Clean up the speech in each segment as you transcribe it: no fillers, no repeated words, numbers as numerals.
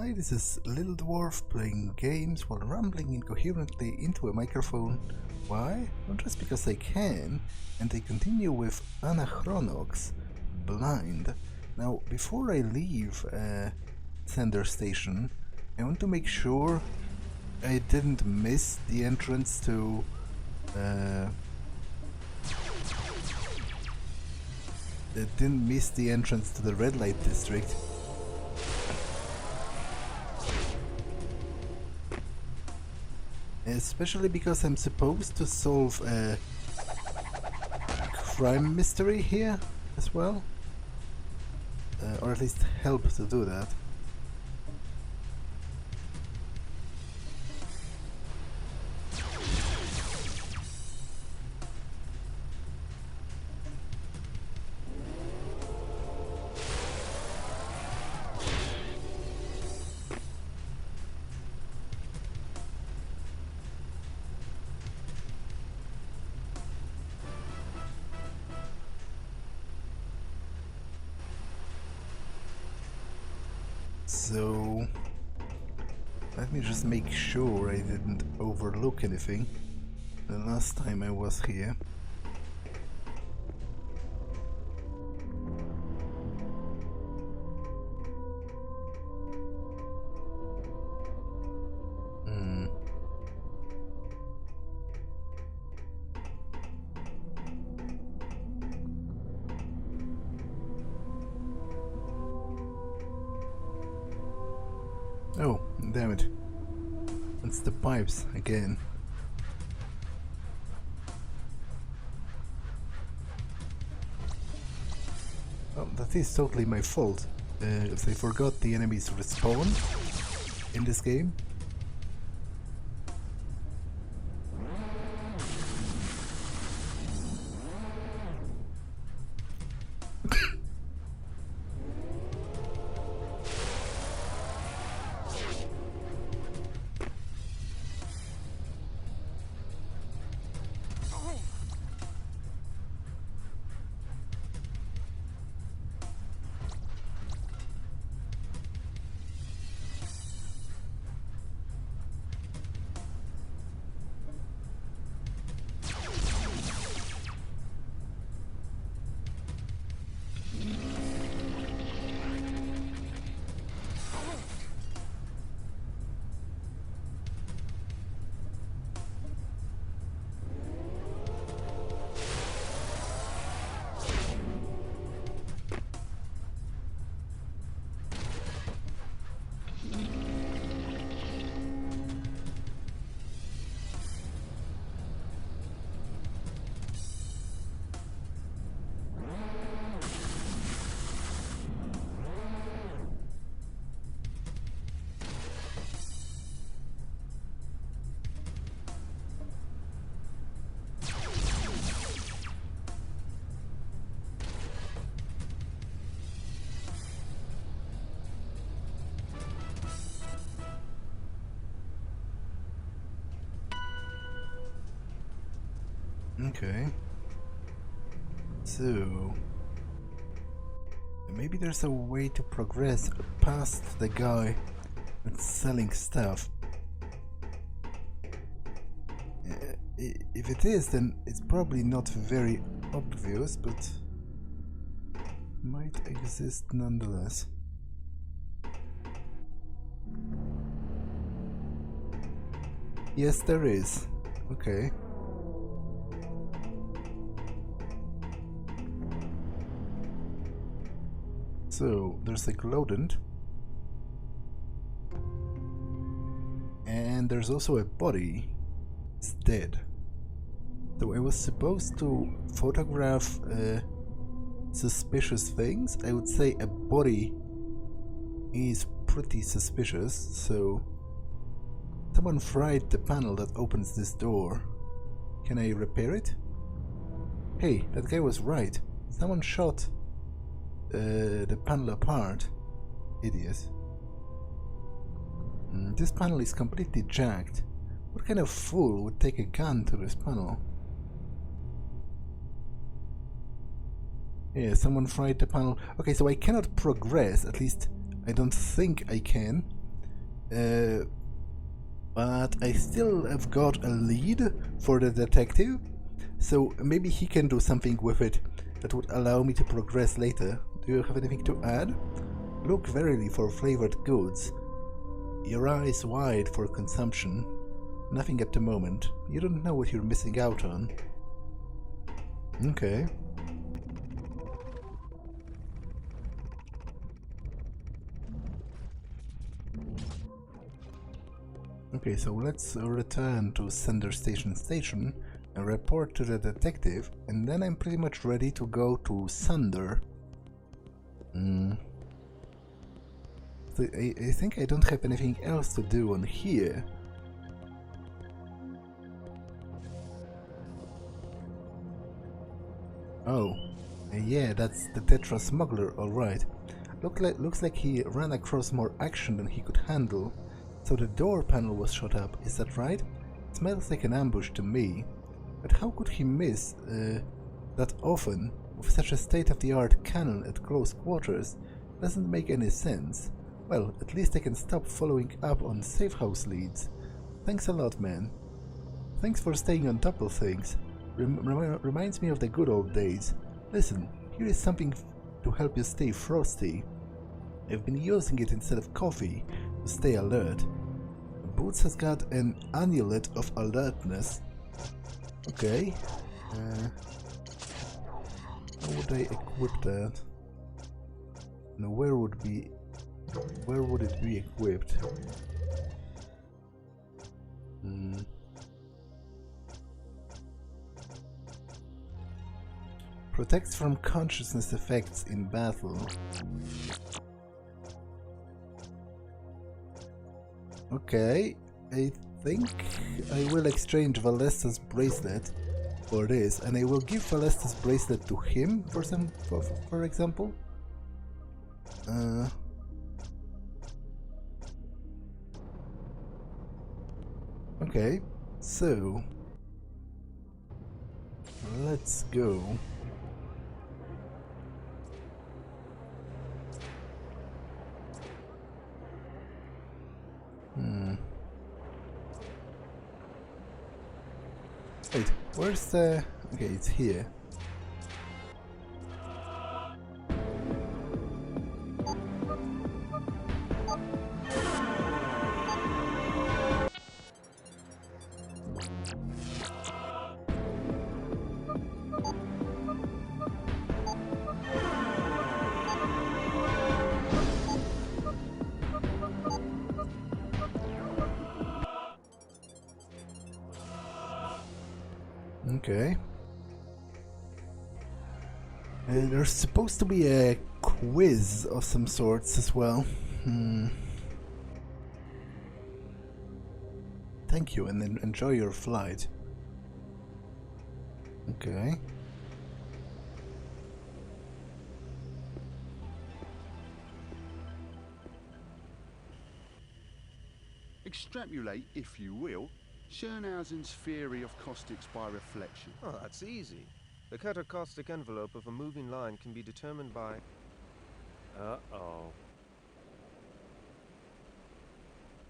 Hi, this is Little Dwarf playing games while rambling incoherently into a microphone. Why? Not just because I can, and I continue with Anachronox, Blind. Now, before I leave Sunder station, I want to make sure I didn't miss the entrance to the red light district. Especially because I'm supposed to solve a crime mystery here as well. Or at least help to do that. So, let me just make sure I didn't overlook anything the last time I was here. Oh, damn it. It's the pipes again. Oh, that is totally my fault. If I forgot the enemies respawn in this game. Okay. So maybe there's a way to progress past the guy that's selling stuff. If it is, then it's probably not very obvious, but might exist nonetheless. Yes, there is. Okay. So, there's a glowdent, and there's also a body. It's dead. So I was supposed to photograph suspicious things. I would say a body is pretty suspicious, so someone fried the panel that opens this door. Can I repair it? Hey, that guy was right. Someone shot the panel apart. Idiot. This panel is completely jacked. What kind of fool would take a gun to this panel? Yeah, someone fried the panel. Okay, so I cannot progress, at least I don't think I can, But I still have got a lead for the detective, so maybe he can do something with it that would allow me to progress later. Do you have anything to add? Look warily for flavored goods. Your eyes wide for consumption. Nothing at the moment. You don't know what you're missing out on. Okay. Okay, so let's return to Sunder Station and report to the detective, and then I'm pretty much ready to go to Sunder. So I think I don't have anything else to do on here. Oh, yeah, that's the Tetra smuggler, alright. Looks like he ran across more action than he could handle. So the door panel was shot up, is that right? It smells like an ambush to me. But how could he miss that often with such a state-of-the-art cannon at close quarters? Doesn't make any sense. Well, at least I can stop following up on safe house leads. Thanks a lot, man. Thanks for staying on top of things. Reminds me of the good old days. Listen, here is something to help you stay frosty. I've been using it instead of coffee to stay alert. Boots has got an amulet of alertness. Okay. How would I equip that? No, where would it be equipped? Protects from consciousness effects in battle. Okay, I think I will exchange Valesta's bracelet for this, and I will give Valesta's bracelet to him for example. Okay, so let's go. Wait, where's the... Okay, it's here. Okay. There's supposed to be a quiz of some sorts as well. Thank you, and then enjoy your flight. Okay. Extrapolate, if you will, Schönhausen's theory of caustics by reflection. Oh, that's easy. The catacaustic envelope of a moving line can be determined by... Uh-oh.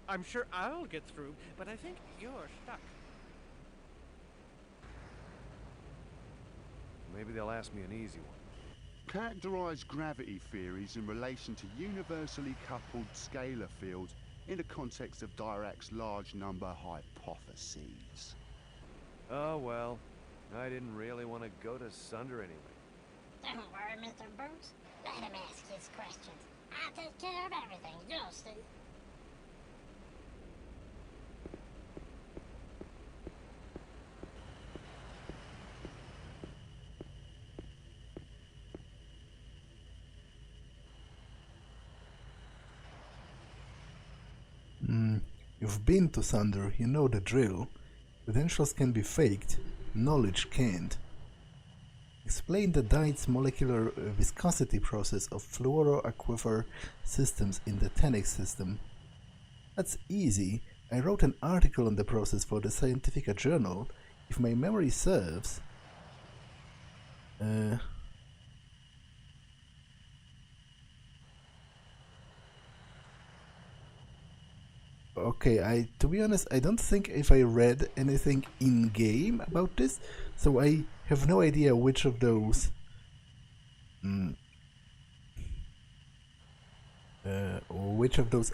I'm sure I'll get through, but I think you're stuck. Maybe they'll ask me an easy one. Characterize gravity theories in relation to universally coupled scalar fields in the context of Dirac's large number hypotheses. Oh, well. I didn't really want to go to Sunder anyway. Don't worry, Mr. Boots. Let him ask his questions. I'll take care of everything, you'll see. You've been to Sunder, you know the drill. Credentials can be faked, knowledge can't. Explain the Dietz molecular viscosity process of fluoroaquifer systems in the Tenex system. That's easy. I wrote an article on the process for the Scientific Journal. If my memory serves... Okay, to be honest, I don't think if I read anything in-game about this, so I have no idea which of those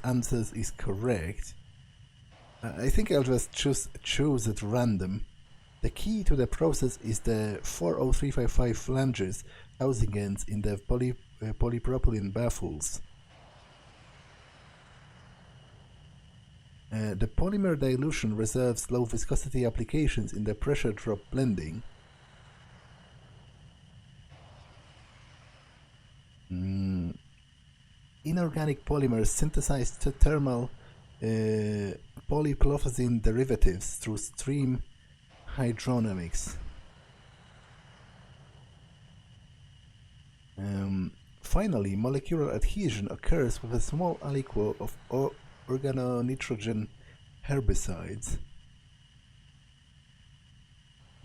answers is correct. I think I'll just choose at random. The key to the process is the 40355 flanges housing ends in the polypropylene baffles. The polymer dilution reserves low viscosity applications in the pressure drop blending. Inorganic polymers synthesize thermal polypropylene derivatives through stream hydrodynamics. Finally, molecular adhesion occurs with a small aliquot of organonitrogen herbicides.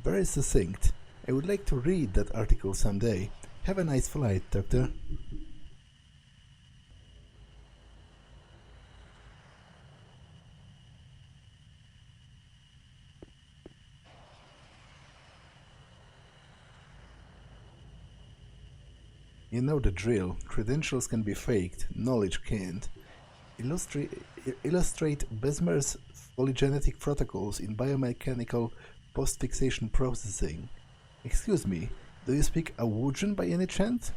Very succinct. I would like to read that article someday. Have a nice flight, Doctor. You know the drill. Credentials can be faked, knowledge can't. Illustrate Besmer's polygenetic protocols in biomechanical post-fixation processing. Excuse me, do you speak Awujan by any chance?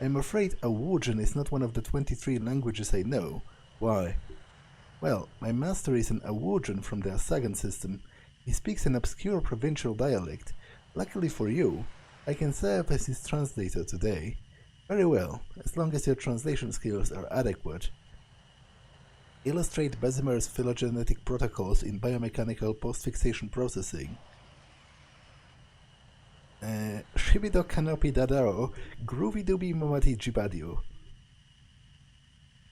I'm afraid Awujan is not one of the 23 languages I know. Why? Well, my master is an Awujan from the Asagan system. He speaks an obscure provincial dialect. Luckily for you, I can serve as his translator today. Very well, as long as your translation skills are adequate. Illustrate Besmer's phylogenetic protocols in biomechanical post-fixation processing. Shibido Kanopi Dadao, Groovy Dooby Momati Jibadio.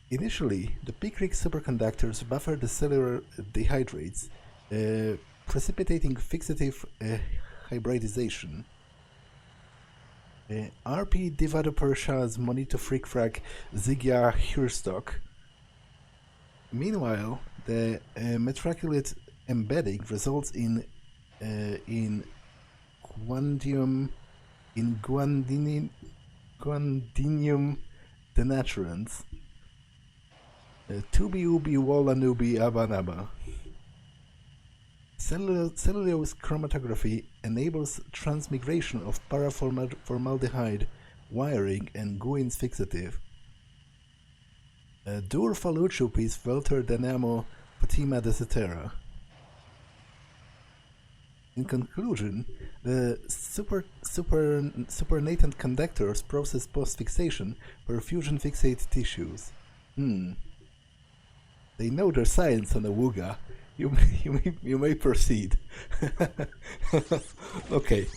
Initially, the Picric superconductors buffer the cellular dehydrates, precipitating fixative hybridization. RP Divadopershaz Monito Freakfrag Zigya Hurstock. Meanwhile, the metraculate embedding results in guandinium denaturants. Tubi ubi walla nubi abanaba. Cellulose chromatography enables transmigration of paraformaldehyde wiring and Guin's fixative. Dur faluchupis velter dynamo Fatima desetera. In conclusion, the supernatant conductors process post-fixation per fusion fixate tissues. They know their science on the Wuga. You may proceed. Okay.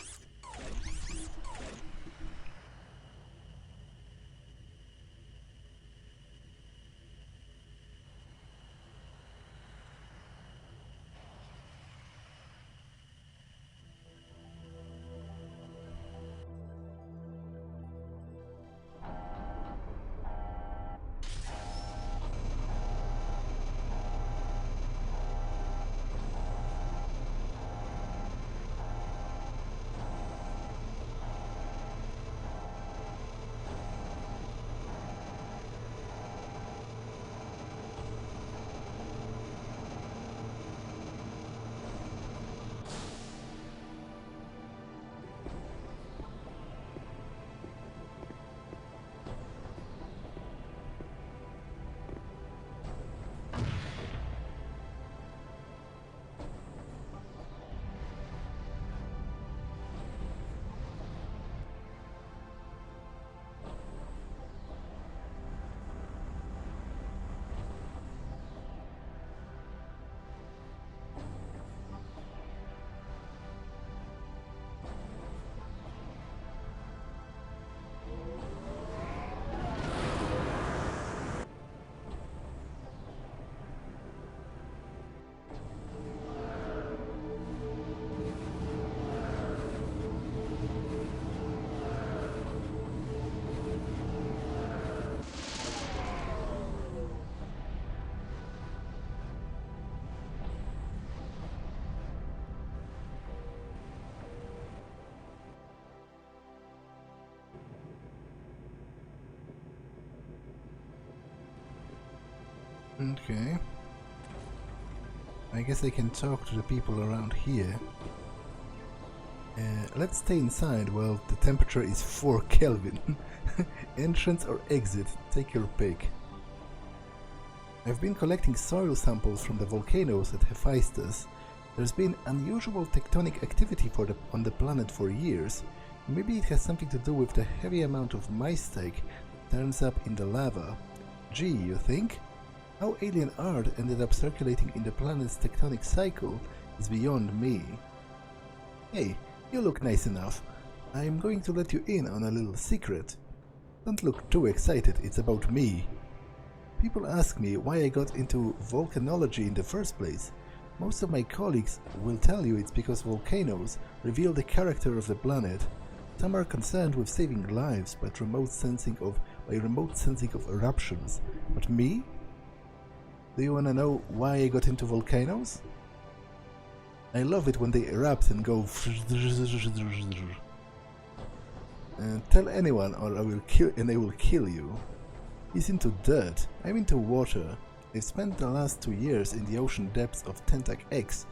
Okay. I guess I can talk to the people around here. Let's stay inside while the temperature is 4 Kelvin. Entrance or exit, take your pick. I've been collecting soil samples from the volcanoes at Hephaestus. There's been unusual tectonic activity on the planet for years. Maybe it has something to do with the heavy amount of mistake that turns up in the lava. Gee, you think? How alien art ended up circulating in the planet's tectonic cycle is beyond me. Hey, you look nice enough. I'm going to let you in on a little secret. Don't look too excited, it's about me. People ask me why I got into volcanology in the first place. Most of my colleagues will tell you it's because volcanoes reveal the character of the planet. Some are concerned with saving lives by remote sensing of eruptions. But me? Do you wanna know why I got into volcanoes? I love it when they erupt and go. Tell anyone or I will kill you. He's into dirt. I'm into water. I've spent the last 2 years in the ocean depths of Tentac X,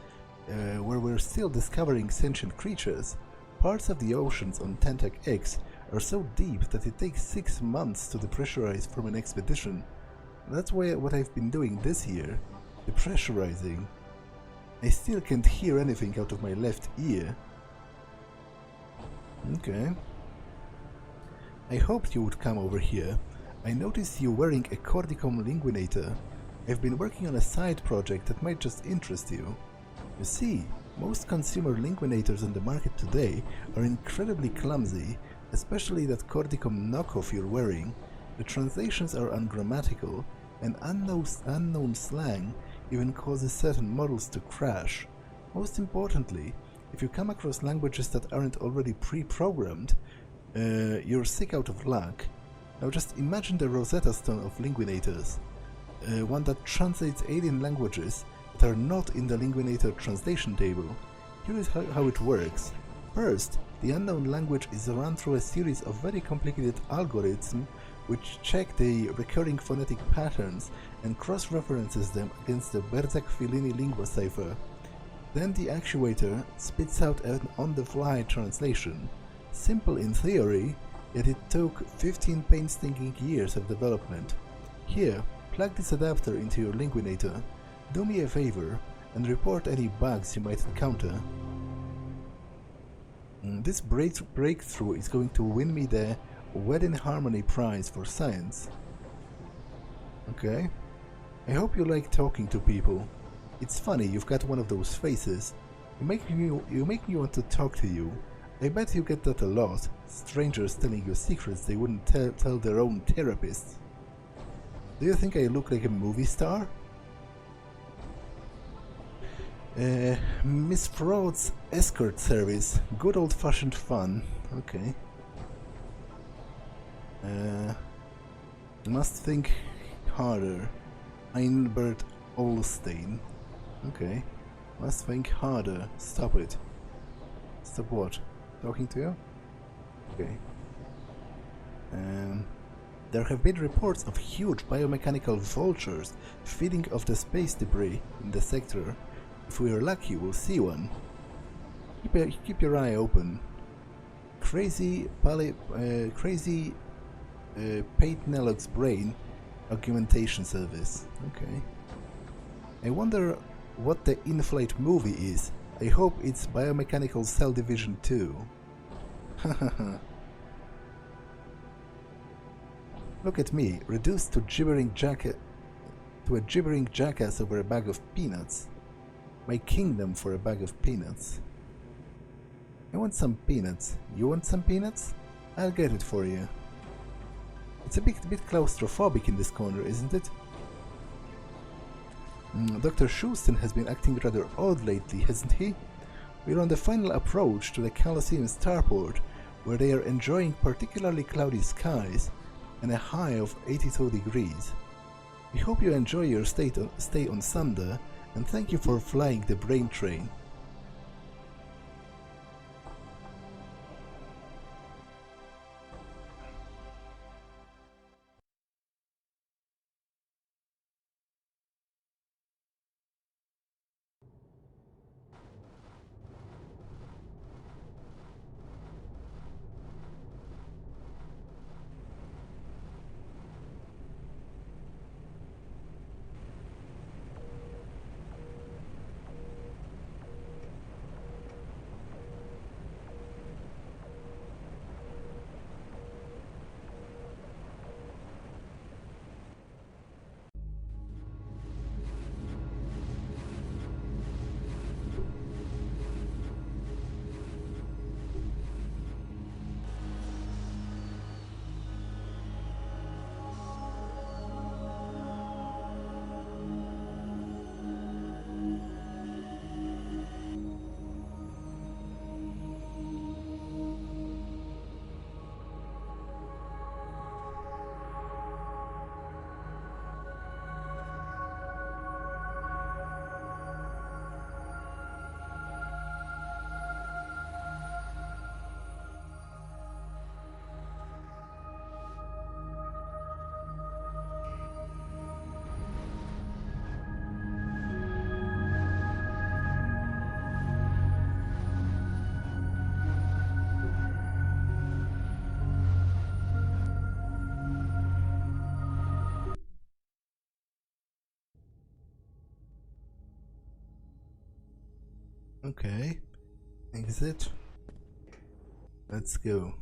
where we're still discovering sentient creatures. Parts of the oceans on Tentac X are so deep that it takes 6 months to depressurize from an expedition. That's what I've been doing this year, depressurizing. I still can't hear anything out of my left ear. Okay. I hoped you would come over here. I noticed you wearing a Cordicom linguinator. I've been working on a side project that might just interest you. You see, most consumer linguinators on the market today are incredibly clumsy, especially that Cordicom knockoff you're wearing. The translations are ungrammatical, and unknown slang even causes certain models to crash. Most importantly, if you come across languages that aren't already pre-programmed, you're sick out of luck. Now just imagine the Rosetta Stone of linguinators, one that translates alien languages that are not in the linguinator translation table. Here is how it works. First, the unknown language is run through a series of very complicated algorithms which check the recurring phonetic patterns and cross-references them against the Berzak-Fellini lingua cipher. Then the actuator spits out an on-the-fly translation. Simple in theory, yet it took 15 painstaking years of development. Here, plug this adapter into your linguinator. Do me a favor and report any bugs you might encounter. This breakthrough is going to win me the Wedding Harmony Prize for Science. Okay. I hope you like talking to people. It's funny, you've got one of those faces. You make me want to talk to you. I bet you get that a lot. Strangers telling you secrets they wouldn't tell their own therapists. Do you think I look like a movie star? Miss Fraud's escort service. Good old-fashioned fun. Okay. Must think harder. Einbert Olstein. Okay. Must think harder. Stop it. Stop what? Talking to you? Okay. There have been reports of huge biomechanical vultures feeding off the space debris in the sector. If we are lucky, we'll see one. Keep your eye open. Crazy Patenelog's brain augmentation service. Okay. I wonder what the in-flight movie is. I hope it's Biomechanical Cell Division 2. Hahaha. Look at me, reduced to a gibbering jackass over a bag of peanuts. My kingdom for a bag of peanuts. I want some peanuts. You want some peanuts? I'll get it for you. It's a bit claustrophobic in this corner, isn't it? Dr. Schustin has been acting rather odd lately, hasn't he? We're on the final approach to the Colosseum starport, where they are enjoying particularly cloudy skies and a high of 82 degrees. We hope you enjoy your stay on Sunder, and thank you for flying the brain train. Okay. Exit. Let's go.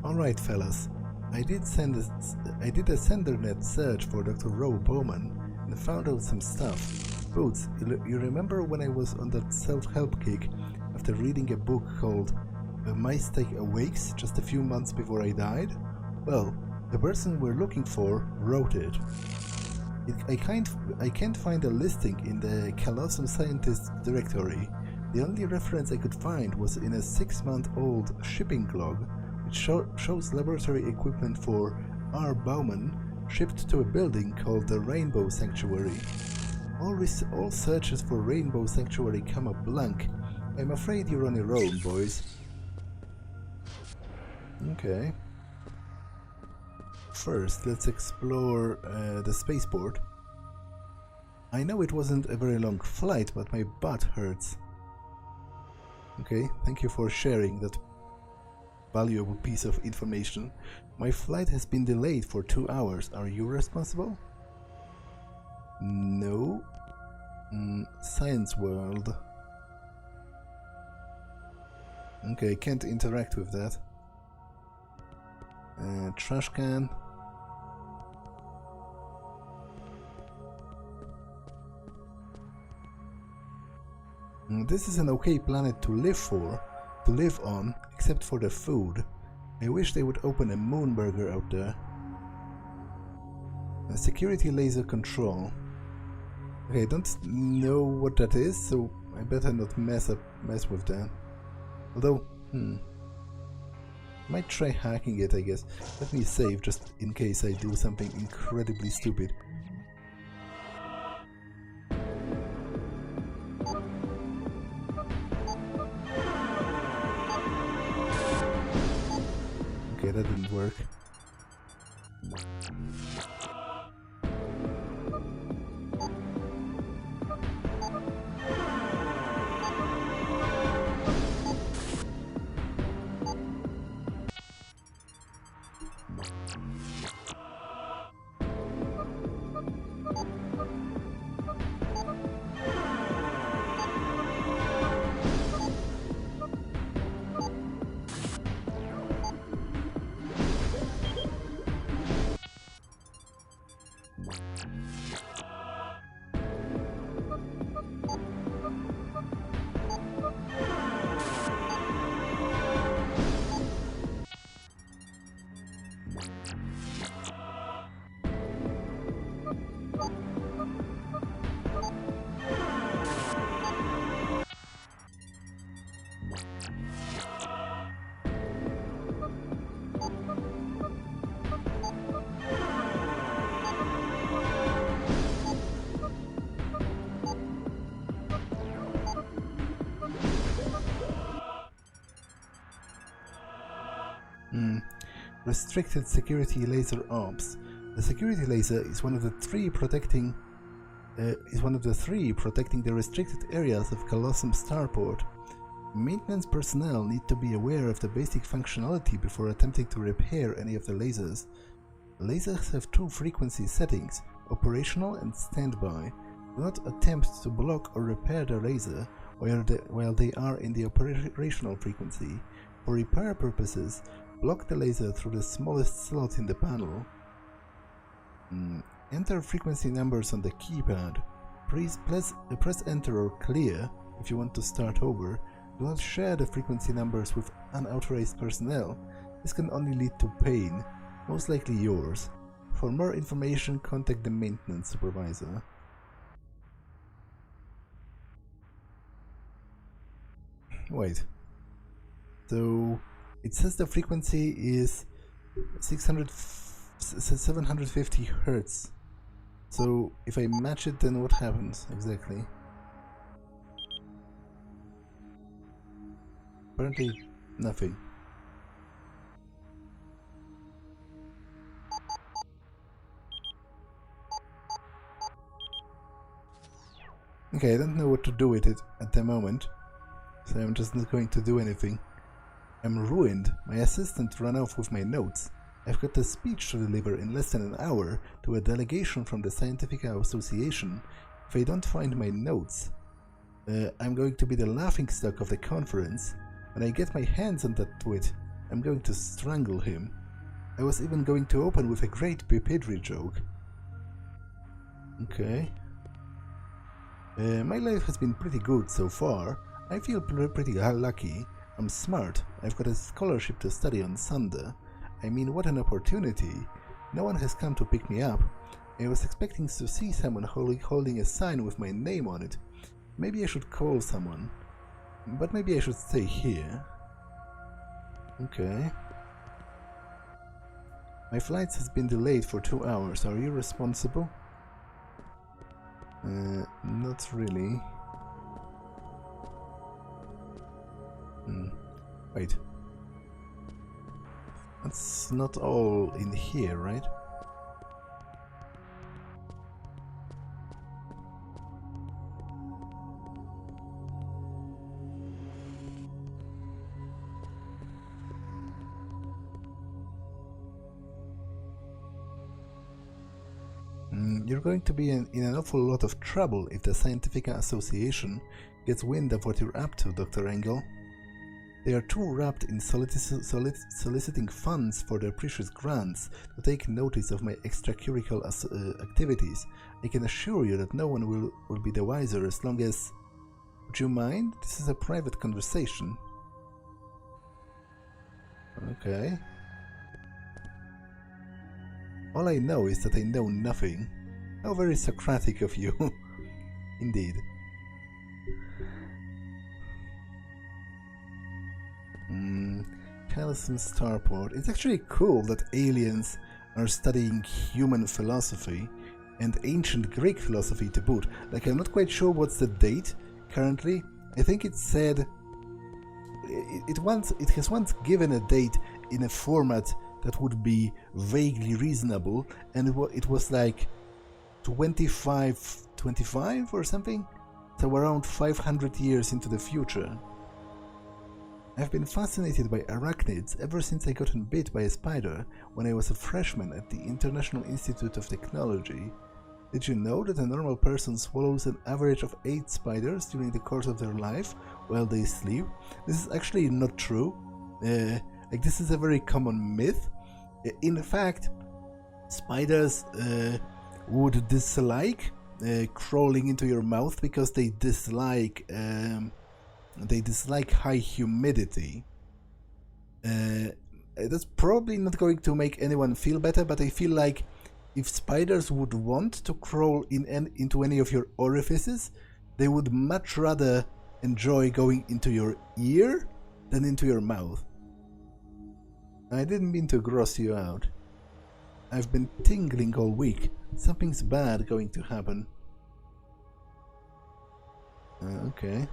Alright, fellas. I did a SenderNet search for Dr. Roe Bowman and found out some stuff. Boots, you remember when I was on that self-help kick after reading a book called A Mistake Awakes just a few months before I died? Well, the person we're looking for wrote it. I can't find a listing in the Colossal Scientists directory. The only reference I could find was in a 6-month-old shipping log, which shows laboratory equipment for R. Bowman shipped to a building called the Rainbow Sanctuary. All searches for Rainbow Sanctuary come up blank. I'm afraid you're on your own, boys. Okay. First, let's explore the spaceport. I know it wasn't a very long flight, but my butt hurts. Okay, thank you for sharing that valuable piece of information. My flight has been delayed for 2 hours. Are you responsible? No. Science World. Okay, can't interact with that. Trash can. This is an okay planet to live on, except for the food. I wish they would open a moon burger out there. A security laser control. Okay, I don't know what that is, so I better not mess with that. Although, might try hacking it, I guess. Let me save just in case I do something incredibly stupid. Okay, that didn't work. Restricted security laser ops. The security laser is one of the three protecting the restricted areas of Colossum Starport. Maintenance personnel need to be aware of the basic functionality before attempting to repair any of the lasers. Lasers have 2 frequency settings, operational and standby. Do not attempt to block or repair the laser while they are in the operational frequency. For repair purposes, block the laser through the smallest slot in the panel. Enter frequency numbers on the keypad. Press enter or clear if you want to start over. Do not share the frequency numbers with unauthorized personnel. This can only lead to pain, most likely yours. For more information, contact the maintenance supervisor. Wait. So it says the frequency is 750 hertz. So if I match it, then what happens exactly? Apparently nothing. Okay, I don't know what to do with it at the moment, so I'm just not going to do anything. I'm ruined. My assistant ran off with my notes. I've got a speech to deliver in less than an hour to a delegation from the Scientific Association. if I don't find my notes, I'm going to be the laughingstock of the conference. When I get my hands on that twit, I'm going to strangle him. I was even going to open with a great Bipidri joke. Okay. My life has been pretty good so far. I feel pretty lucky. I'm smart. I've got a scholarship to study on Sunder. I mean, what an opportunity. No one has come to pick me up. I was expecting to see someone holding a sign with my name on it. Maybe I should call someone. But maybe I should stay here. Okay. My flight has been delayed for 2 hours. Are you responsible? Not really. Wait. That's not all in here, right? You're going to be in an awful lot of trouble if the Scientific Association gets wind of what you're up to, Dr. Engel. They are too wrapped in soliciting funds for their precious grants to take notice of my extracurricular activities. I can assure you that no one will be the wiser as long as... Would you mind? This is a private conversation. Okay. All I know is that I know nothing. How very Socratic of you. Indeed. Calcium Starport. It's actually cool that aliens are studying human philosophy and ancient Greek philosophy to boot. Like, I'm not quite sure what's the date currently. I think it said it has once given a date in a format that would be vaguely reasonable, and it was like 25 or something, so around 500 years into the future. I've been fascinated by arachnids ever since I got bit by a spider when I was a freshman at the International Institute of Technology. Did you know that a normal person swallows an average of 8 spiders during the course of their life while they sleep? This is actually not true. Like, this is a very common myth. In fact, spiders would dislike crawling into your mouth because they dislike high humidity. That's probably not going to make anyone feel better, but I feel like if spiders would want to crawl into any of your orifices, they would much rather enjoy going into your ear than into your mouth. I didn't mean to gross you out. I've been tingling all week. Something's bad going to happen. Okay.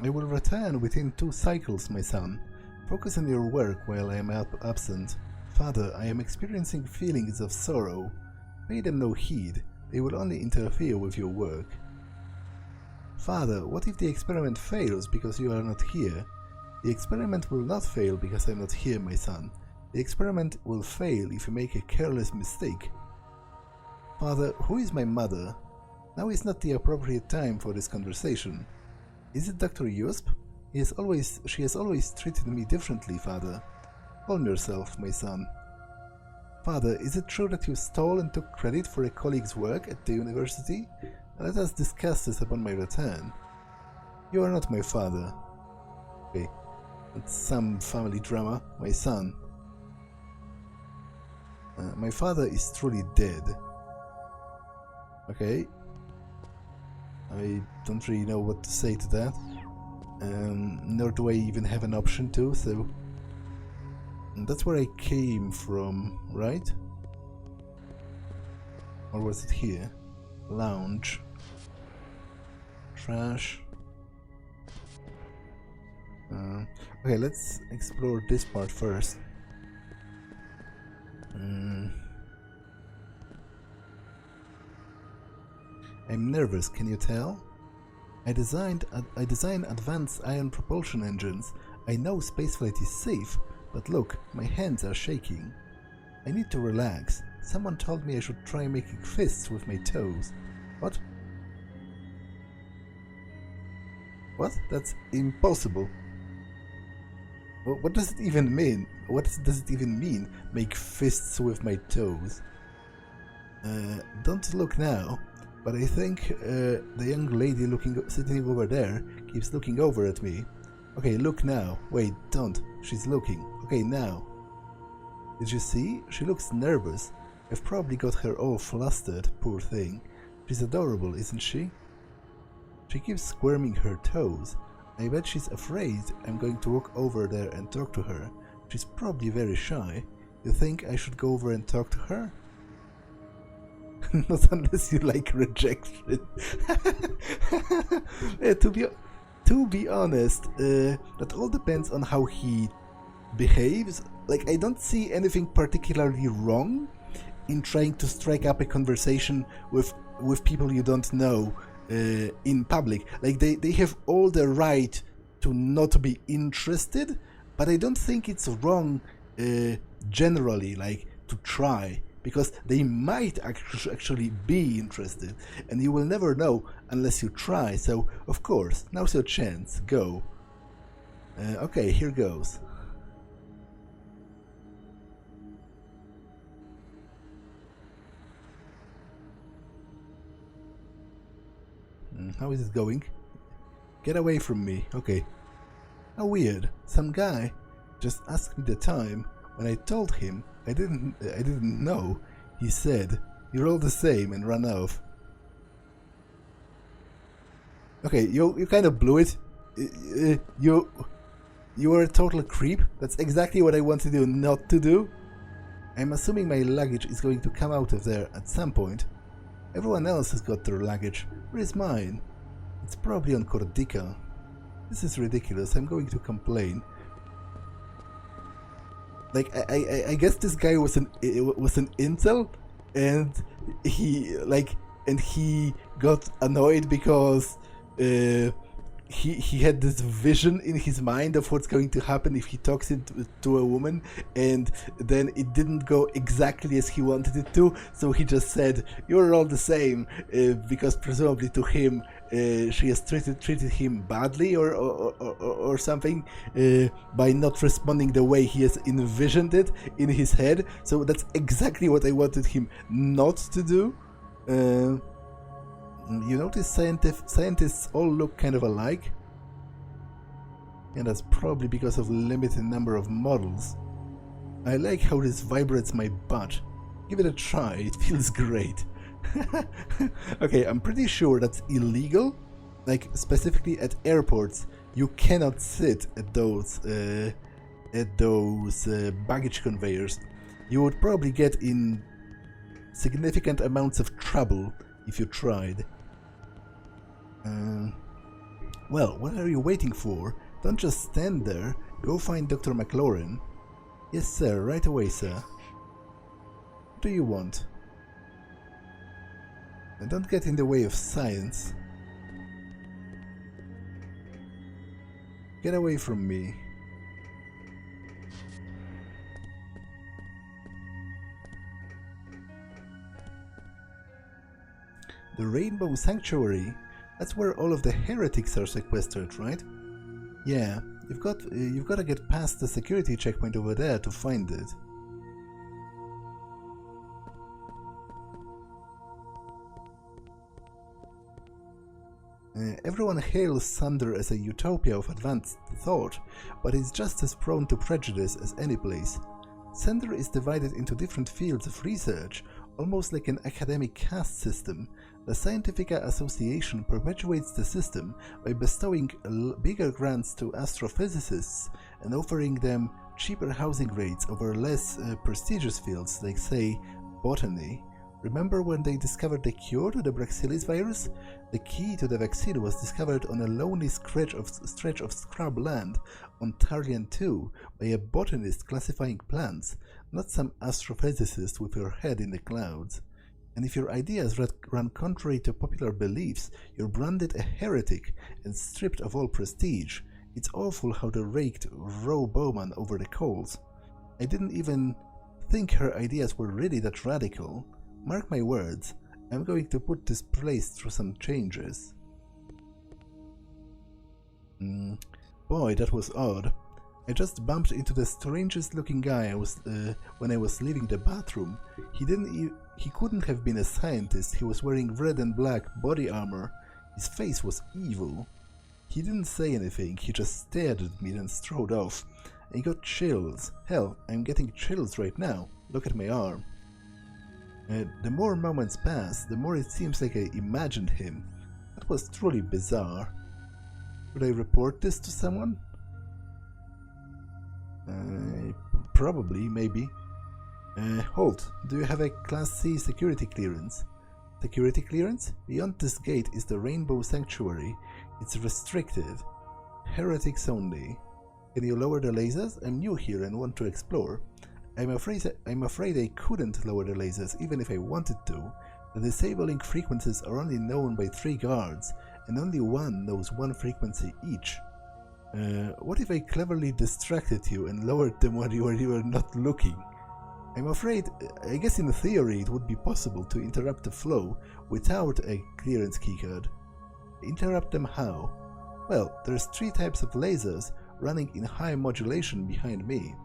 I will return within 2 cycles, my son. Focus on your work while I am absent. Father, I am experiencing feelings of sorrow. Pay them no heed. They will only interfere with your work. Father, what if the experiment fails because you are not here? The experiment will not fail because I am not here, my son. The experiment will fail if you make a careless mistake. Father, who is my mother? Now is not the appropriate time for this conversation. Is it Dr. Yusp? She has always treated me differently, Father. Calm yourself, my son. Father, is it true that you stole and took credit for a colleague's work at the university? Let us discuss this upon my return. You are not my father. Okay, that's some family drama. My son. My father is truly dead. Okay. I don't really know what to say to that. Nor do I even have an option to, so... And that's where I came from, right? Or was it here? Lounge. Trash. Okay, let's explore this part first. I'm nervous, can you tell? I design advanced ion propulsion engines. I know spaceflight is safe, but look, my hands are shaking. I need to relax. Someone told me I should try making fists with my toes. What? What? That's impossible. What does it even mean? What does it even mean, make fists with my toes? Don't look now, but I think the young lady sitting over there keeps looking over at me. Okay, look now. Wait, don't. She's looking. Okay, now. Did you see? She looks nervous. I've probably got her all flustered, poor thing. She's adorable, isn't she? She keeps squirming her toes. I bet she's afraid I'm going to walk over there and talk to her. She's probably very shy. You think I should go over and talk to her? Not unless you like rejection. To be honest, that all depends on how he behaves. Like, I don't see anything particularly wrong in trying to strike up a conversation with people you don't know in public. Like, they have all the right to not be interested, but I don't think it's wrong generally, like, to try, because they might actually be interested, and you will never know unless you try. So, of course, now's your chance. Go. Okay, here goes. How is it going? Get away from me. Okay. How weird. Some guy just asked me the time. When I told him I didn't know, he said, "You're all the same," and ran off. Okay, you kind of blew it. You were a total creep. That's exactly what I wanted you not to do. I'm assuming my luggage is going to come out of there at some point. Everyone else has got their luggage. Where is mine? It's probably on Cordica. This is ridiculous. I'm going to complain. Like, I guess this guy was an incel, and he got annoyed because he had this vision in his mind of what's going to happen if he talks to a woman, and then it didn't go exactly as he wanted it to, so he just said, "You're all the same," because presumably to him she has treated him badly or something by not responding the way he has envisioned it in his head. So that's exactly what I wanted him not to do. You notice scientists all look kind of alike? And that's probably because of limited number of models. I like how this vibrates my butt. Give it a try, it feels great. Okay, I'm pretty sure that's illegal. Like, specifically at airports, you cannot sit at those baggage conveyors. You would probably get in significant amounts of trouble if you tried. Well, what are you waiting for? Don't just stand there. Go find Dr. McLaurin. Yes, sir. Right away, sir. What do you want? And don't get in the way of science. Get away from me. The Rainbow Sanctuary? That's where all of the heretics are sequestered, right? Yeah, you've got to get past the security checkpoint over there to find it. Everyone hails Sunder as a utopia of advanced thought, but it's just as prone to prejudice as any place. Sunder is divided into different fields of research, almost like an academic caste system. The Scientifica Association perpetuates the system by bestowing bigger grants to astrophysicists and offering them cheaper housing rates over less prestigious fields like, say, botany. Remember when they discovered the cure to the Bucelli virus? The key to the vaccine was discovered on a lonely stretch of scrub land on Tarian 2 by a botanist classifying plants, not some astrophysicist with your head in the clouds. And if your ideas run contrary to popular beliefs, you're branded a heretic and stripped of all prestige. It's awful how they raked Ro Bowman over the coals. I didn't even think her ideas were really that radical. Mark my words, I'm going to put this place through some changes. Boy, that was odd. I just bumped into the strangest looking guy when I was leaving the bathroom. He couldn't have been a scientist. He was wearing red and black body armor. His face was evil. He didn't say anything, he just stared at me and strode off. I got chills. Hell, I'm getting chills right now. Look at my arm. The more moments pass, the more it seems like I imagined him. That was truly bizarre. Should I report this to someone? Probably, maybe. Halt, do you have a Class C security clearance? Security clearance? Beyond this gate is the Rainbow Sanctuary. It's restricted. Heretics only. Can you lower the lasers? I'm new here and want to explore. I'm afraid I couldn't lower the lasers even if I wanted to. The disabling frequencies are only known by 3 guards, and only one knows one frequency each. What if I cleverly distracted you and lowered them when you were not looking? I'm afraid, I guess in theory it would be possible to interrupt the flow without a clearance keycard. Interrupt them how? Well, there's 3 types of lasers running in high modulation behind me.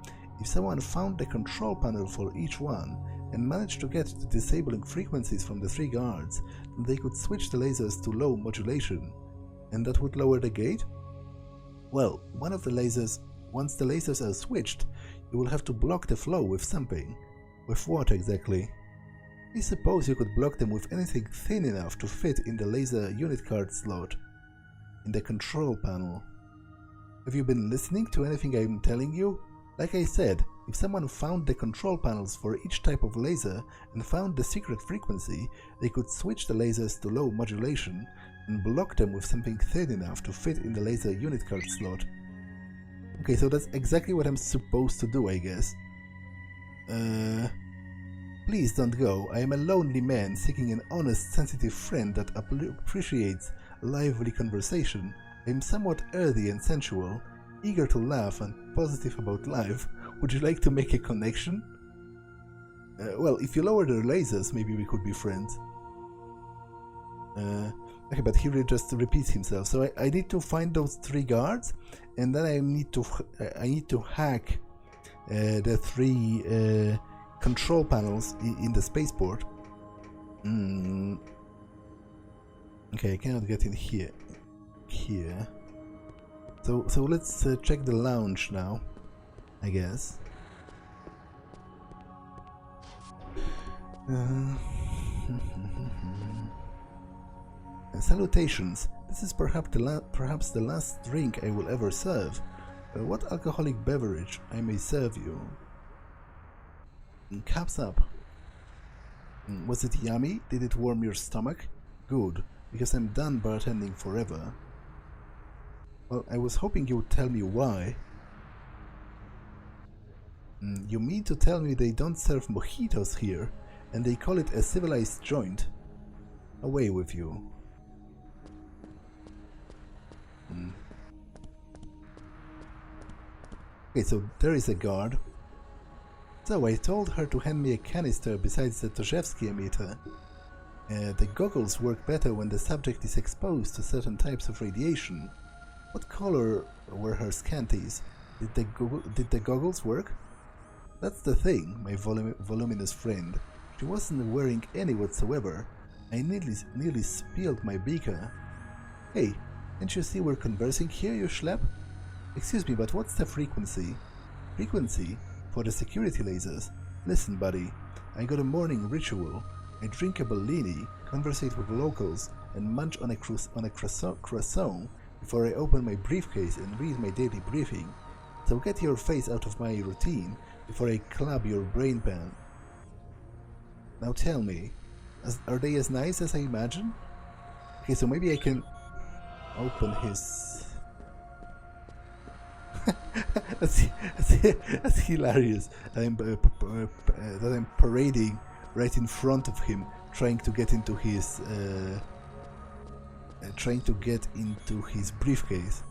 If someone found the control panel for each one and managed to get the disabling frequencies from the 3 guards, then they could switch the lasers to low modulation. And that would lower the gate? Well, one of the lasers, once the lasers are switched, you will have to block the flow with something. With what exactly? I suppose you could block them with anything thin enough to fit in the laser unit card slot in the control panel. Have you been listening to anything I'm telling you? Like I said, if someone found the control panels for each type of laser and found the secret frequency, they could switch the lasers to low modulation and block them with something thin enough to fit in the laser unit card slot. Okay, so that's exactly what I'm supposed to do, I guess. Please don't go. I am a lonely man seeking an honest, sensitive friend that appreciates lively conversation. I am somewhat earthy and sensual, eager to laugh and positive about life. Would you like to make a connection? Well, if you lower the lasers, maybe we could be friends. Okay, but he really just repeats himself. So I need to find those 3 guards, and then I need to hack the 3 control panels in the spaceport. Okay, I cannot get in here. So let's check the lounge now, I guess. Salutations. This is perhaps the last drink I will ever serve. What alcoholic beverage I may serve you? Caps up. Was it yummy? Did it warm your stomach? Good, because I'm done bartending forever. Well, I was hoping you would tell me why. You mean to tell me they don't serve mojitos here, and they call it a civilized joint? Away with you. Okay, so there is a guard. So I told her to hand me a canister besides the Toshevsky emitter. The goggles work better when the subject is exposed to certain types of radiation. What color were her scanties? Did the goggles work? That's the thing, my voluminous friend. She wasn't wearing any whatsoever. I nearly spilled my beaker. Hey, can't you see we're conversing here, you schlep? Excuse me, but what's the frequency? Frequency? For the security lasers? Listen, buddy, I got a morning ritual. I drink a Bellini, conversate with locals, and munch on a croissant before I open my briefcase and read my daily briefing. So get your face out of my routine before I club your brain pan. Now tell me, are they as nice as I imagine? Okay, so maybe I can open his... that's hilarious. That I'm parading right in front of him, trying to get into his briefcase.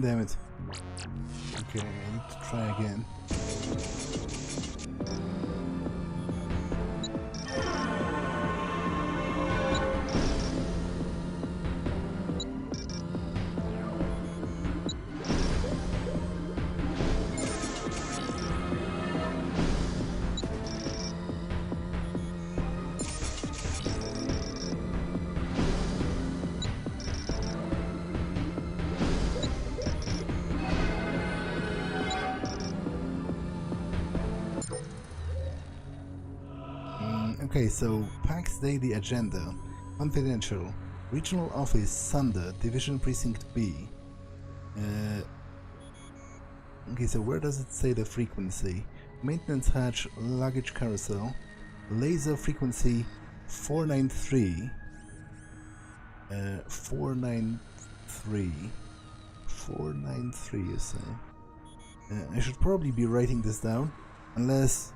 Damn it. Okay, I need to try again. Okay, so PAC's daily agenda. Confidential. Regional Office, Sunder, Division Precinct B. Okay, so where does it say the frequency? Maintenance hatch, luggage carousel, laser frequency 493. 493, you say? I should probably be writing this down, unless...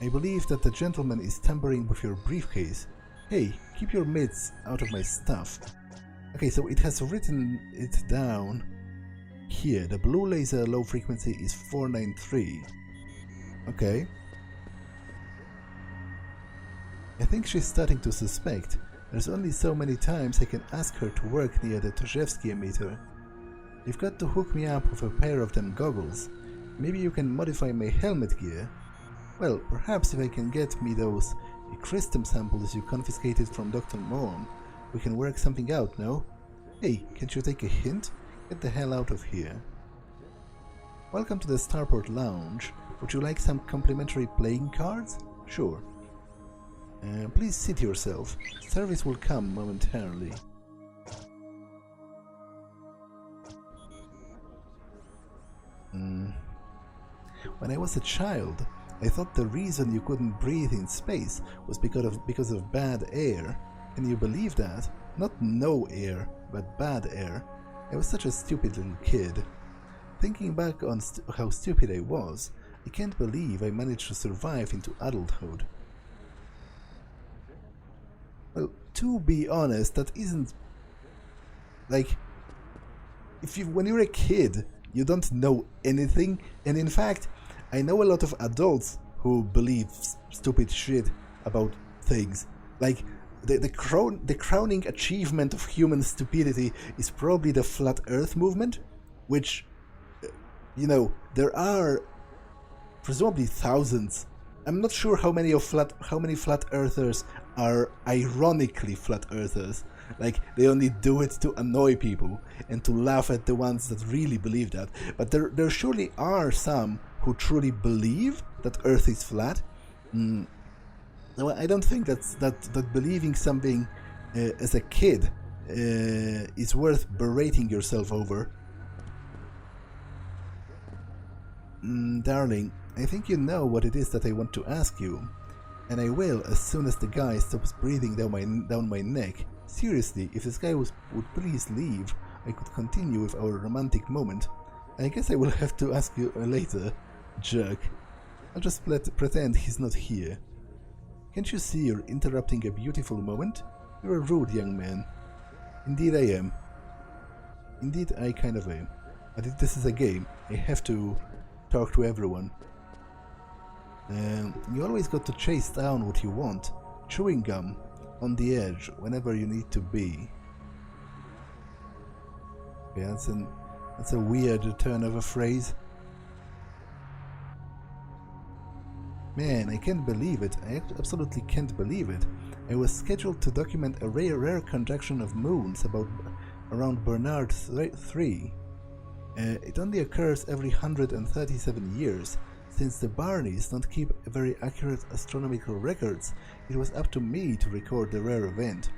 I believe that the gentleman is tampering with your briefcase. Hey, keep your mitts out of my stuff. Okay, so it has written it down here. The blue laser low frequency is 493. Okay. I think she's starting to suspect. There's only so many times I can ask her to work near the Toshevsky emitter. You've got to hook me up with a pair of them goggles. Maybe you can modify my helmet gear. Well, perhaps if I can get me those crystal samples you confiscated from Dr. Mom, we can work something out, no? Hey, can't you take a hint? Get the hell out of here. Welcome to the Starport Lounge. Would you like some complimentary playing cards? Sure. Please seat yourself. Service will come momentarily. When I was a child, I thought the reason you couldn't breathe in space was because of bad air. Can you believe that? Not no air, but bad air. I was such a stupid little kid. Thinking back on how stupid I was, I can't believe I managed to survive into adulthood. Well, to be honest, that isn't... Like, when you're a kid, you don't know anything, and in fact, I know a lot of adults who believe stupid shit about things. Like, the crowning achievement of human stupidity is probably the Flat Earth movement, which, you know, there are presumably thousands. I'm not sure how many flat earthers are ironically flat earthers. Like, they only do it to annoy people and to laugh at the ones that really believe that. But there surely are some who truly believe that Earth is flat. No, I don't think that believing something as a kid is worth berating yourself over. Darling, I think you know what it is that I want to ask you, and I will as soon as the guy stops breathing down my neck. Seriously, if this guy would please leave, I could continue with our romantic moment. I guess I will have to ask you later, jerk. I'll just pretend he's not here. Can't you see you're interrupting a beautiful moment? You're a rude young man. Indeed I am. Indeed I kind of am. But if this is a game, I have to talk to everyone. You always got to chase down what you want. Chewing gum. On the edge, whenever you need to be. Okay, that's a weird turn of a phrase. Man, I can't believe it. I absolutely can't believe it. I was scheduled to document a rare conjunction of moons about around Bernard 3. It only occurs every 137 years. Since the Barneys don't keep very accurate astronomical records, it was up to me to record the rare event.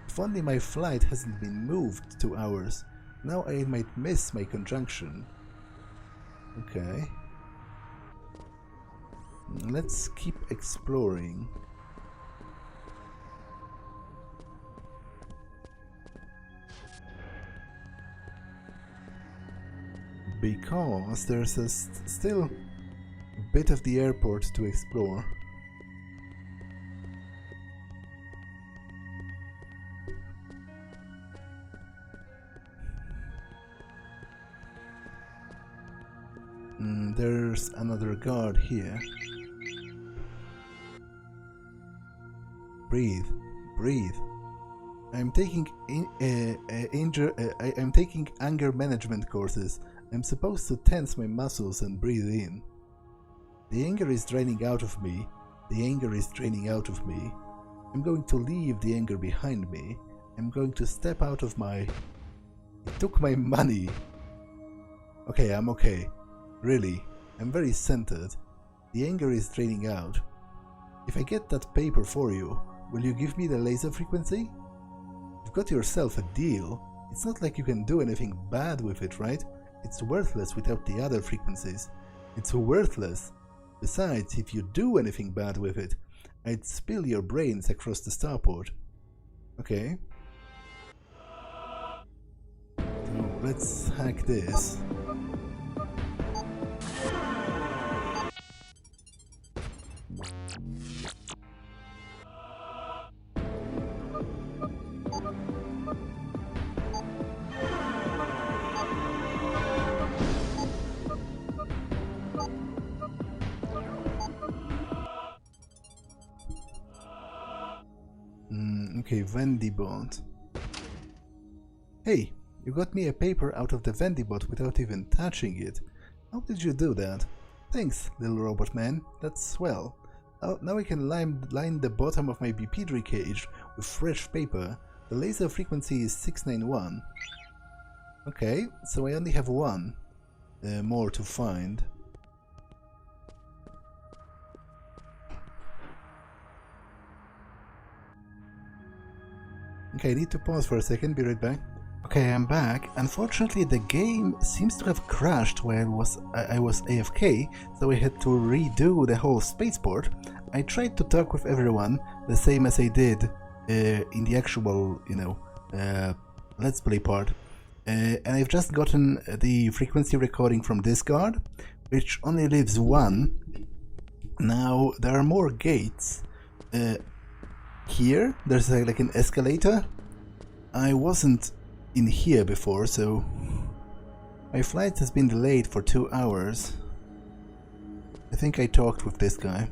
If only my flight hasn't been moved 2 hours. Now I might miss my conjunction. Okay. Let's keep exploring. Because there's still a bit of the airport to explore. There's another guard here. Breathe, breathe. I'm taking I'm taking anger management courses. I'm supposed to tense my muscles and breathe in. The anger is draining out of me. The anger is draining out of me. I'm going to leave the anger behind me. I'm going to step out of my... It took my money. Okay, I'm okay. Really, I'm very centered. The anger is draining out. If I get that paper for you, will you give me the laser frequency? You've got yourself a deal. It's not like you can do anything bad with it, right? It's worthless without the other frequencies. It's worthless. Besides, if you do anything bad with it, I'd spill your brains across the starport. Okay. So let's hack this. Okay, Vendibot. Hey, you got me a paper out of the Vendibot without even touching it. How did you do that? Thanks, little robot man. That's swell. Now I can line the bottom of my bipedry cage with fresh paper. The laser frequency is 691. Okay, so I only have one more to find. Okay, I need to pause for a second, be right back. Okay, I'm back. Unfortunately, the game seems to have crashed while I was AFK, so I had to redo the whole spaceport. I tried to talk with everyone, the same as I did in the actual, Let's Play part. And I've just gotten the frequency recording from this guard, which only leaves one. Now, there are more gates. Here, there's like an escalator. I wasn't in here before, so my flight has been delayed for 2 hours. I think I talked with this guy.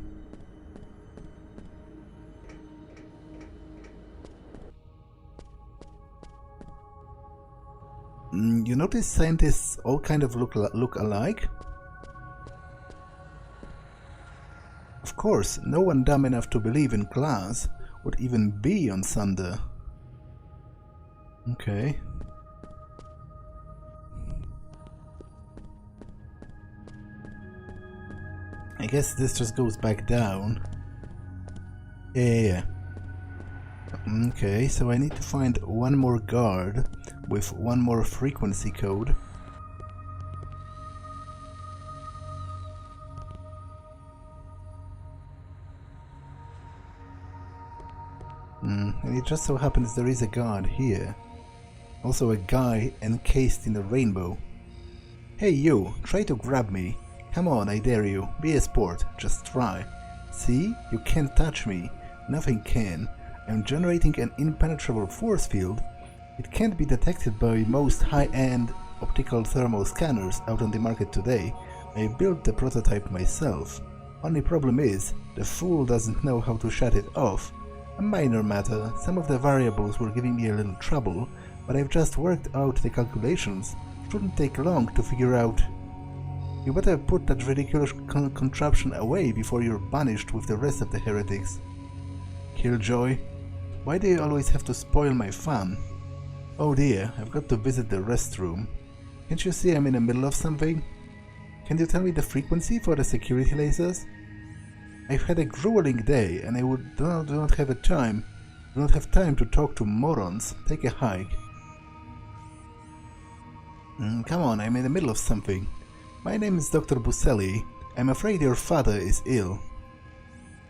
You notice scientists all kind of look alike? Of course, no one dumb enough to believe in class would even be on Sunder. Okay. I guess this just goes back down. Yeah. Okay, so I need to find one more guard with one more frequency code. And it just so happens there is a guard here. Also a guy encased in a rainbow. Hey you, try to grab me. Come on, I dare you. Be a sport, just try. See? You can't touch me. Nothing can. I'm generating an impenetrable force field. It can't be detected by most high-end optical thermal scanners out on the market today. I built the prototype myself. Only problem is, the fool doesn't know how to shut it off. A minor matter, some of the variables were giving me a little trouble, but I've just worked out the calculations. Shouldn't take long to figure out. You better put that ridiculous contraption away before you're banished with the rest of the heretics. Killjoy, why do you always have to spoil my fun? Oh dear, I've got to visit the restroom. Can't you see I'm in the middle of something? Can you tell me the frequency for the security lasers? I've had a grueling day and I do not have time to talk to morons. Take a hike. Come on, I'm in the middle of something. My name is Dr. Bucelli. I'm afraid your father is ill.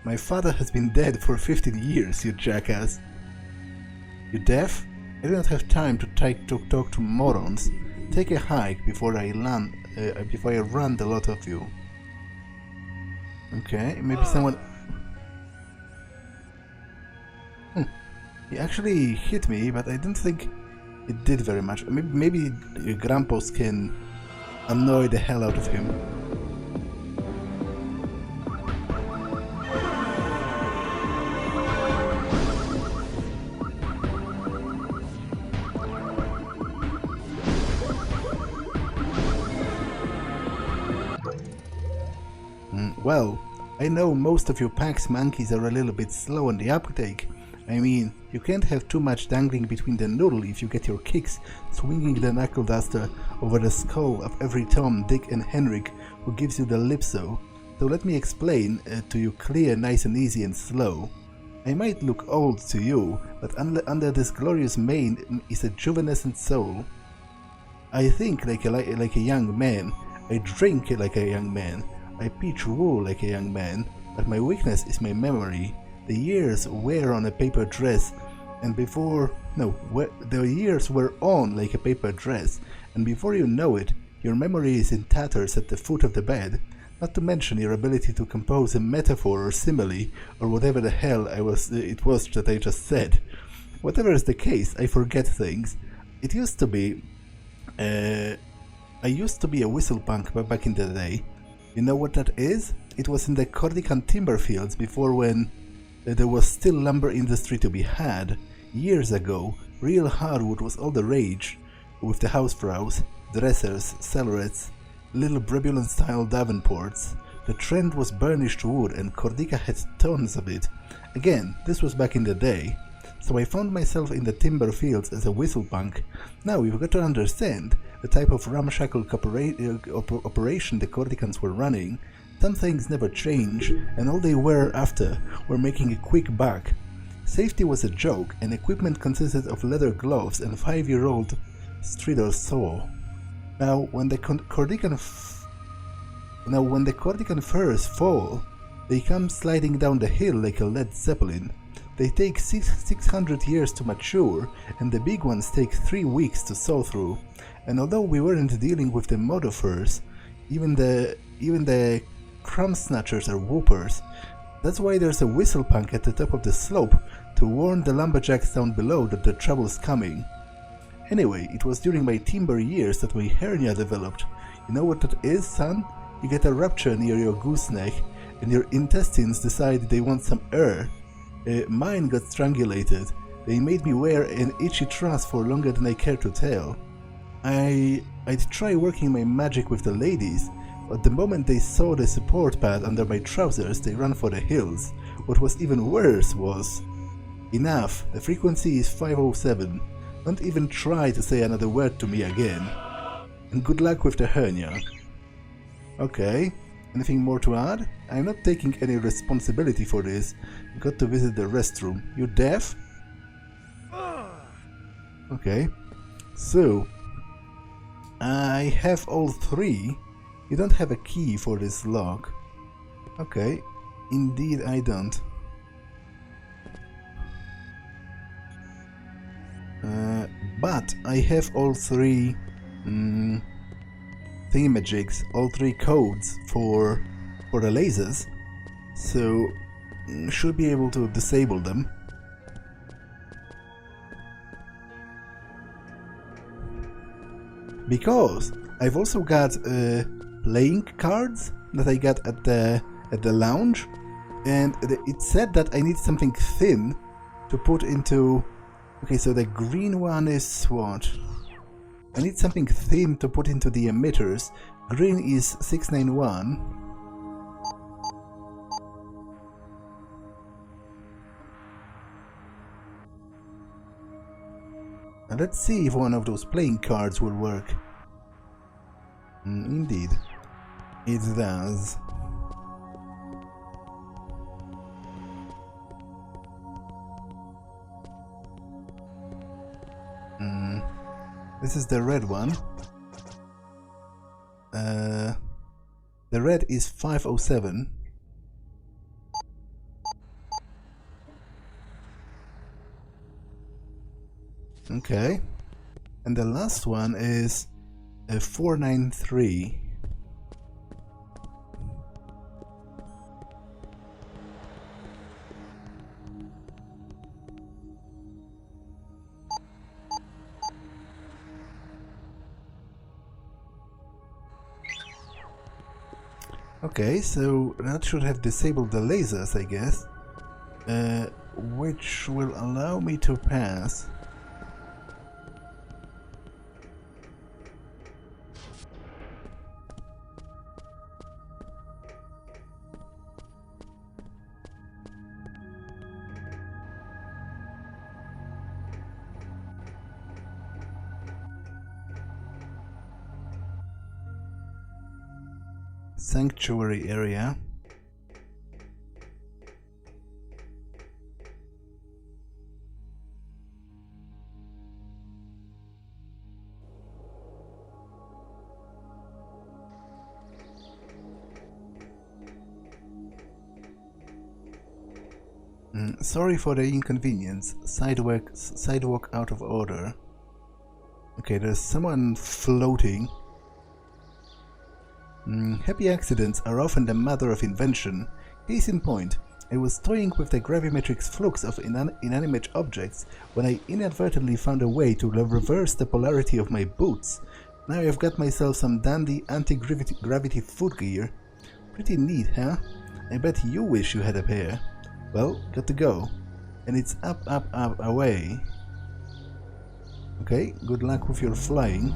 My father has been dead for 15 years, you jackass. You deaf? I do not have time to talk to morons. Take a hike before I run the lot of you. Okay, maybe someone... He actually hit me, but I don't think it did very much. Maybe your grandpas can annoy the hell out of him. Well, I know most of your Pax monkeys are a little bit slow on the uptake. I mean, you can't have too much dangling between the noodle if you get your kicks swinging the knuckle duster over the skull of every Tom, Dick and Henrik who gives you the lipso. So let me explain to you clear, nice and easy and slow. I might look old to you, but under this glorious mane is a juvenescent soul. I think like a young man, I drink like a young man, I pitch wool like a young man, but my weakness is my memory. The years wear on a paper dress, and the years wear on like a paper dress, and before you know it, your memory is in tatters at the foot of the bed, not to mention your ability to compose a metaphor or simile, or whatever the hell it was that I just said. Whatever is the case, I forget things. It used to be... I used to be a whistle punk back in the day. You know what that is? It was in the Corsican timber fields before when there was still lumber industry to be had. Years ago, real hardwood was all the rage, with the housefrows, dressers, cellarets, little Brebulon-style Davenports. The trend was burnished wood and Corsica had tons of it. Again, this was back in the day. So I found myself in the timber fields as a whistle punk. Now you've got to understand the type of ramshackle operation the Corticans were running. Some things never change, and all they were after were making a quick buck. Safety was a joke, and equipment consisted of leather gloves and 5-year-old Strider saw. Now, when the Cortican furs fall, they come sliding down the hill like a Led Zeppelin. They take 600 years to mature, and the big ones take 3 weeks to saw through. And although we weren't dealing with the modo-furs, even the crumb snatchers are whoopers. That's why there's a whistle punk at the top of the slope to warn the lumberjacks down below that the trouble's coming. Anyway, it was during my timber years that my hernia developed. You know what that is, son? You get a rupture near your gooseneck, and your intestines decide they want some air. Mine got strangulated. They made me wear an itchy truss for longer than I care to tell. I'd try working my magic with the ladies, but the moment they saw the support pad under my trousers, they ran for the hills. What was even worse was... Enough, the frequency is 507. Don't even try to say another word to me again. And good luck with the hernia. Okay, anything more to add? I'm not taking any responsibility for this. I've got to visit the restroom. You deaf? Okay, so... I have all 3. You don't have a key for this lock. Okay, indeed I don't. But I have all 3 thingamajigs, all 3 codes for the lasers, so should be able to disable them. Because I've also got playing cards that I got at the lounge, and it said that I need something thin to put into... Okay, so the green one is what? I need something thin to put into the emitters. Green is 691. let's see if one of those playing cards will work. Indeed, it does. This is the red one. The red is 507. Okay. And the last one is 493. Okay, so that should have disabled the lasers, I guess, which will allow me to pass. Sanctuary area. Sorry for the inconvenience. Sidewalk out of order. Okay, there's someone floating. Happy accidents are often the mother of invention. Case in point, I was toying with the gravimetric flux of inanimate objects when I inadvertently found a way to reverse the polarity of my boots. Now I've got myself some dandy anti-gravity footgear. Pretty neat, huh? I bet you wish you had a pair. Well, got to go. And it's up, up, up, away. Okay, good luck with your flying.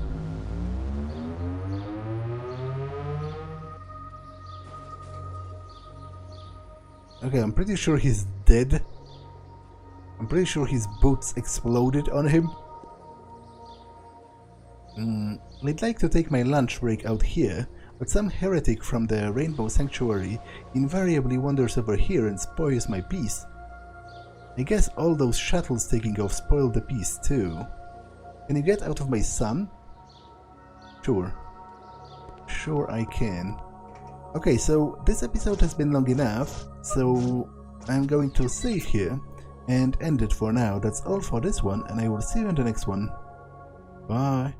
Okay, I'm pretty sure he's dead. I'm pretty sure his boots exploded on him. I'd like to take my lunch break out here, but some heretic from the Rainbow Sanctuary invariably wanders over here and spoils my peace. I guess all those shuttles taking off spoiled the peace too. Can you get out of my sun? Sure. Sure I can. Okay, so this episode has been long enough, so I'm going to save here and end it for now. That's all for this one, and I will see you in the next one. Bye.